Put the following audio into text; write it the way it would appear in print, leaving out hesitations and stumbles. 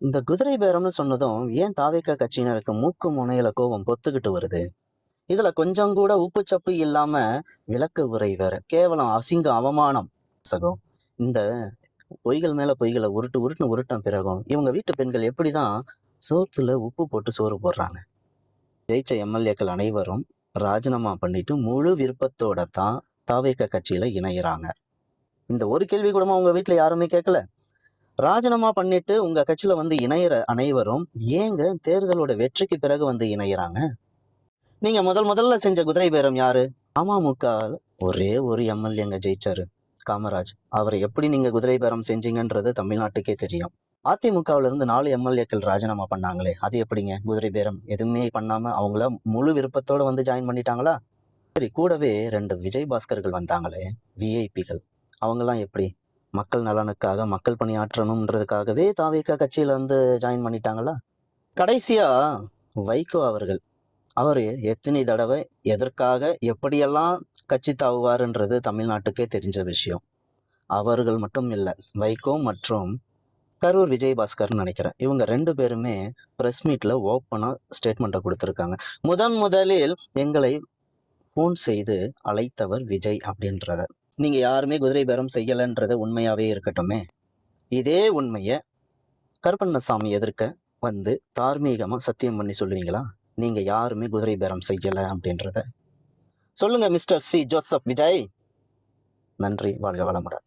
இந்த குதிரை பேரம்னு சொன்னதும் ஏன் தாவேக்கா கட்சியினருக்கு மூக்கு முனையில கோபம் பொத்துக்கிட்டு வருது? இதுல கொஞ்சம் கூட உப்புச்சப்பு இல்லாம விளக்க உரை வேற. கேவலம் அசிங்கம், அவமானம். சகோ, இந்த பொய்கள் மேல பொய்கள உருட்டுன பிறகும், இவங்க வீட்டு பெண்கள் எப்படிதான் சோத்துல உப்பு போட்டு சோறு போடுறாங்க? ஜெயிச்ச எம்எல்ஏக்கள் அனைவரும் ராஜினாமா பண்ணிட்டு முழு விருப்பத்தோட தான் தாவேக்கா கட்சியில இணையறாங்க. இந்த ஒரு கேள்வி கூடமா உங்க வீட்ல யாருமே கேட்கல? ராஜினாமா பண்ணிட்டு உங்க கட்சியில வந்து இணையற அனைவரும் ஏங்க தேர்தலோட வெற்றிக்கு பிறகு வந்து இணையறாங்க? நீங்க முதல்ல செஞ்ச குதிரை பேரம் யாரு? அமமுக ஒரே ஒரு எம்எல்ஏங்க ஜெயிச்சாரு, காமராஜ். அவரை எப்படி நீங்க குதிரை பேரம் செஞ்சீங்கன்றது தமிழ்நாட்டுக்கே தெரியும். அதிமுகவுல இருந்து 4 எம்எல்ஏக்கள் ராஜினாமா பண்ணாங்களே, அது எப்படிங்க குதிரை பேரம்? எதுவுமே பண்ணாம அவங்கள முழு விருப்பத்தோட வந்து ஜாயின் பண்ணிட்டாங்களா? சரி, கூடவே 2 விஜய் பாஸ்கர்கள் வந்தாங்களே, விஐபிகள். அவங்கலாம் எப்படி? மக்கள் நலனுக்காக, மக்கள் பணியாற்றணும்ன்றதுக்காகவே தாவேகா கட்சியில வந்து ஜாயின் பண்ணிட்டாங்களா? கடைசியா வைகோ அவர்கள், அவரு எத்தனை தடவை, எதற்காக, எப்படியெல்லாம் கட்சி தாவுவாருன்றது தமிழ்நாட்டுக்கே தெரிஞ்ச விஷயம். அவர்கள் மட்டும் இல்ல, வைகோ மற்றும் கரூர் விஜயபாஸ்கர்ன்னு நினைக்கிறேன். இவங்க 2 பேருமே பிரஸ் மீட்ல ஓப்பனா ஸ்டேட்மெண்ட்ட குடுத்திருக்காங்க. முதலில் எங்களை ஃபோன் செய்து அழைத்தவர் விஜய் அப்படின்றத. நீங்க யாருமே குதிரை பேரம் செய்யலன்றது உண்மையாவே இருக்கட்டுமே. இதே உண்மைய கருப்பண்ணசாமி எதிர்க்க வந்து தார்மீகமா சத்தியம் பண்ணி சொல்லுவீங்களா? நீங்க யாருமே குதிரை பேரம் செய்யல அப்படின்றத. சொல்லுங்க மிஸ்டர் சி. ஜோசப் விஜய். நன்றி. வாழ்க வளமுடன்.